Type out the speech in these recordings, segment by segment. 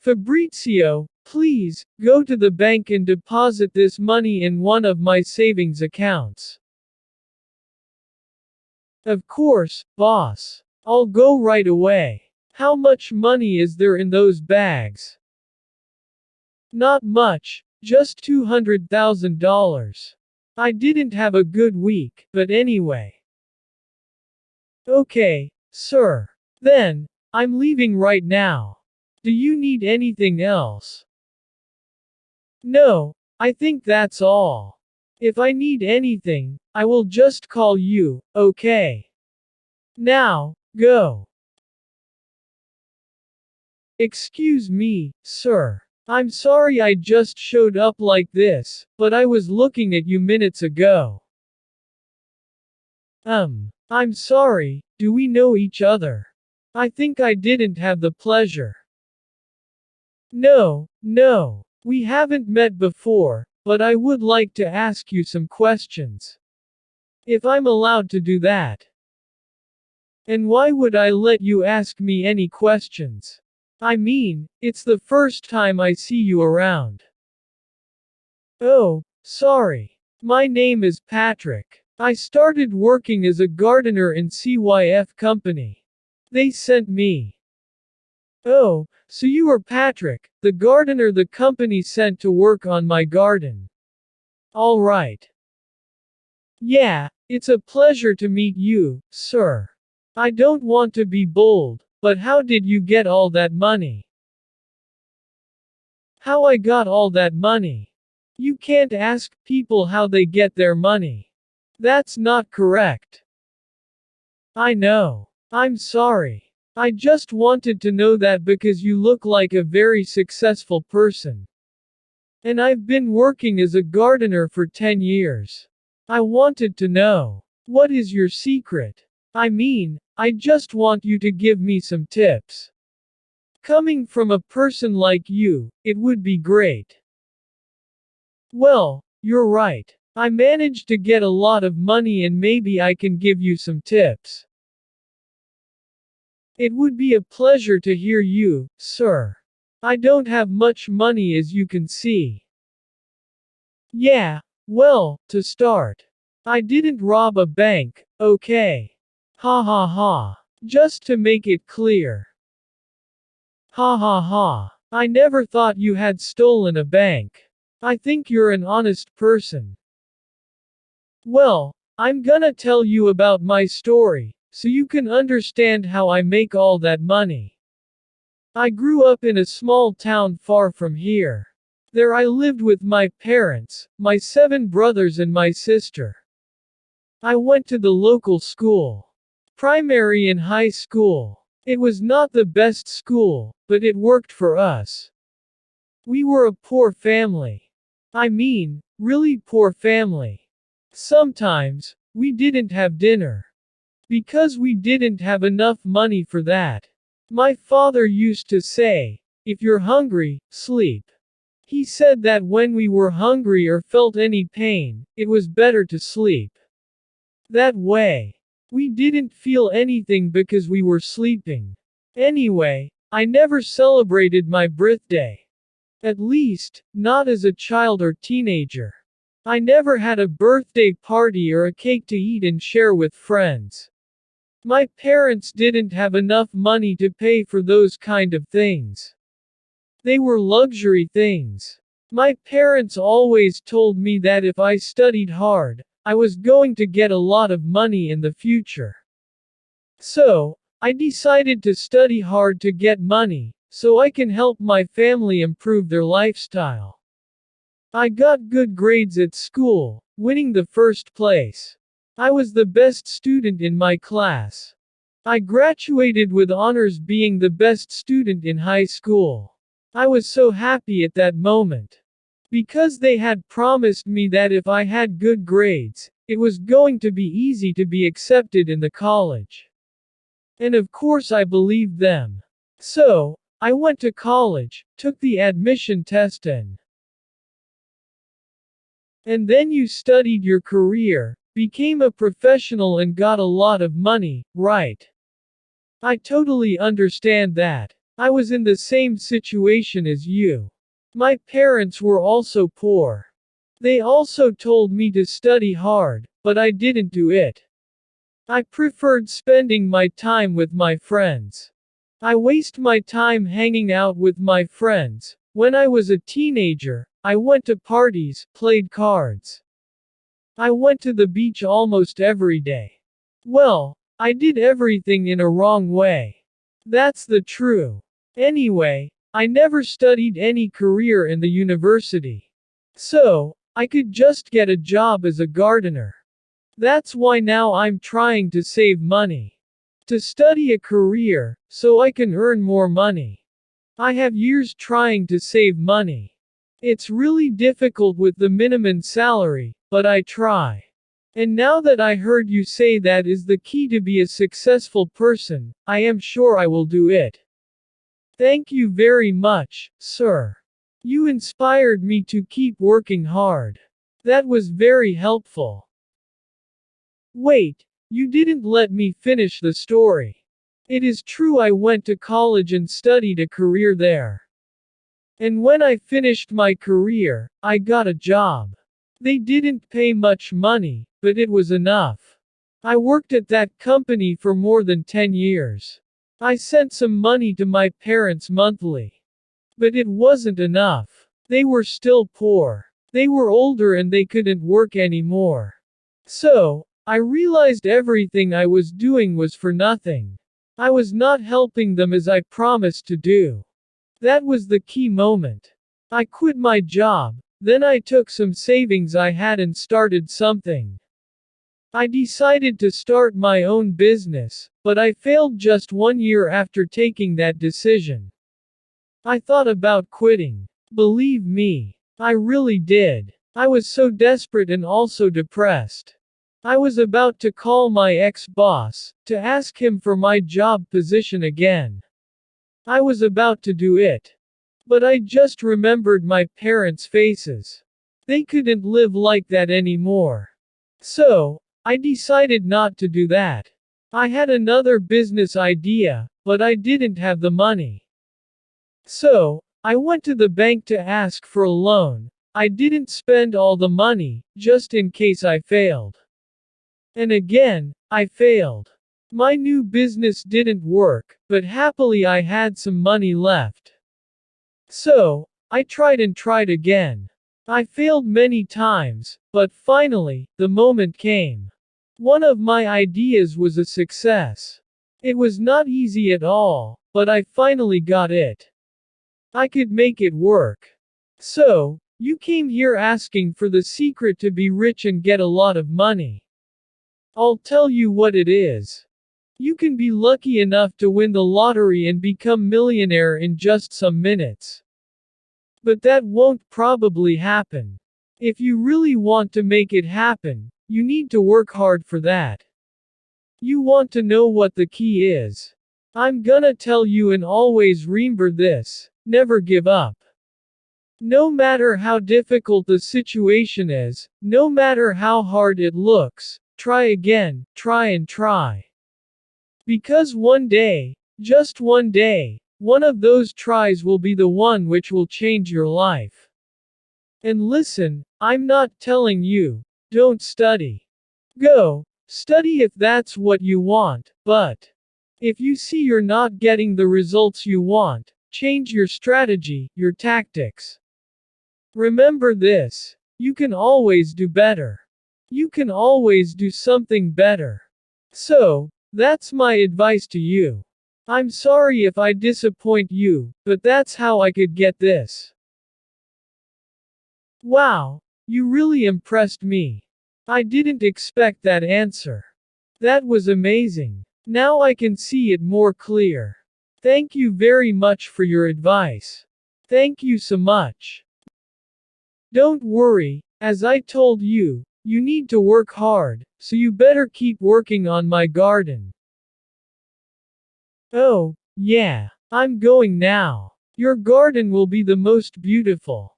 Fabrizio, please, go to the bank and deposit this money in one of my savings accounts. Of course, boss. I'll go right away. How much money is there in those bags? Not much, just $200,000. I didn't have a good week, but anyway. Okay, sir. Then, I'm leaving right now. Do you need anything else? No, I think that's all. If I need anything, I will just call you, okay? Now, go. Excuse me, sir. I'm sorry I just showed up like this, but I was looking at you minutes ago. I'm sorry, do we know each other? I think I didn't have the pleasure. No, we haven't met before, but I would like to ask you some questions. If I'm allowed to do that. And why would I let you ask me any questions? I mean, it's the first time I see you around. Oh, sorry. My name is Patrick. I started working as a gardener in CYF company. They sent me. Oh, so you are Patrick, the gardener the company sent to work on my garden. All right. Yeah, it's a pleasure to meet you, sir. I don't want to be bold, but how did you get all that money? How I got all that money? You can't ask people how they get their money. That's not correct. I know. I'm sorry. I just wanted to know that because you look like a very successful person. And I've been working as a gardener for 10 years. I wanted to know. What is your secret? I mean, I just want you to give me some tips. Coming from a person like you, it would be great. Well, you're right. I managed to get a lot of money and maybe I can give you some tips. It would be a pleasure to hear you, sir. I don't have much money as you can see. Yeah, well, to start. I didn't rob a bank, okay? Ha ha ha. Just to make it clear. Ha ha ha. I never thought you had stolen a bank. I think you're an honest person. Well, I'm gonna tell you about my story, so you can understand how I make all that money. I grew up in a small town far from here. There I lived with my parents, my 7 brothers and my sister. I went to the local school. Primary and high school. It was not the best school, but it worked for us. We were a poor family. I mean, really poor family. Sometimes, we didn't have dinner. Because we didn't have enough money for that. My father used to say, if you're hungry, sleep. He said that when we were hungry or felt any pain, it was better to sleep. That way, we didn't feel anything because we were sleeping. Anyway, I never celebrated my birthday. At least, not as a child or teenager. I never had a birthday party or a cake to eat and share with friends. My parents didn't have enough money to pay for those kind of things. They were luxury things. My parents always told me that if I studied hard, I was going to get a lot of money in the future. So, I decided to study hard to get money, so I can help my family improve their lifestyle. I got good grades at school, winning the first place. I was the best student in my class. I graduated with honors being the best student in high school. I was so happy at that moment. Because they had promised me that if I had good grades, it was going to be easy to be accepted in the college. And of course I believed them. So, I went to college, took the admission test and then you studied your career, became a professional and got a lot of money, right? I totally understand that. I was in the same situation as you. My parents were also poor. They also told me to study hard, but I didn't do it. I preferred spending my time with my friends. I waste my time hanging out with my friends. When I was a teenager, I went to parties, played cards. I went to the beach almost every day. Well, I did everything in a wrong way. That's the true. Anyway, I never studied any career in the university. So, I could just get a job as a gardener. That's why now I'm trying to save money. To study a career, so I can earn more money. I have years trying to save money. It's really difficult with the minimum salary, but I try. And now that I heard you say that is the key to be a successful person, I am sure I will do it. Thank you very much, sir. You inspired me to keep working hard. That was very helpful. Wait, you didn't let me finish the story. It is true I went to college and studied a career there. And when I finished my career, I got a job. They didn't pay much money, but it was enough. I worked at that company for more than 10 years. I sent some money to my parents monthly. But it wasn't enough. They were still poor. They were older and they couldn't work anymore. So, I realized everything I was doing was for nothing. I was not helping them as I promised to do. That was the key moment. I quit my job, then I took some savings I had and started something. I decided to start my own business, but I failed just 1 year after taking that decision. I thought about quitting. Believe me, I really did. I was so desperate and also depressed. I was about to call my ex-boss to ask him for my job position again. I was about to do it. But I just remembered my parents' faces. They couldn't live like that anymore. So, I decided not to do that. I had another business idea, but I didn't have the money. So, I went to the bank to ask for a loan. I didn't spend all the money, just in case I failed. And again, I failed. My new business didn't work, but happily I had some money left. So, I tried and tried again. I failed many times, but finally, the moment came. One of my ideas was a success. It was not easy at all, but I finally got it. I could make it work. So, you came here asking for the secret to be rich and get a lot of money. I'll tell you what it is. You can be lucky enough to win the lottery and become millionaire in just some minutes. But that won't probably happen. If you really want to make it happen, you need to work hard for that. You want to know what the key is? I'm gonna tell you and always remember this: never give up. No matter how difficult the situation is, no matter how hard it looks, try again, try and try. Because one day, just one day, one of those tries will be the one which will change your life. And listen, I'm not telling you, don't study. Go, study if that's what you want, but if you see you're not getting the results you want, change your strategy, your tactics. Remember this: you can always do better. You can always do something better. So, that's my advice to you. I'm sorry if I disappoint you, but that's how I could get this. Wow, you really impressed me. I didn't expect that answer. That was amazing. Now I can see it more clear. Thank you very much for your advice. Thank you so much. Don't worry, as I told you, you need to work hard, so you better keep working on my garden. Oh, yeah, I'm going now. Your garden will be the most beautiful.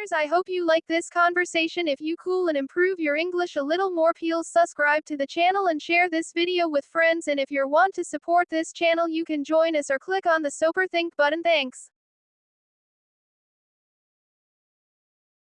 listeners, I hope you like this conversation. If you cool and improve your English a little more, please subscribe to the channel and share this video with friends. And if you want to support this channel, you can join us or click on the Super Think button. Thanks.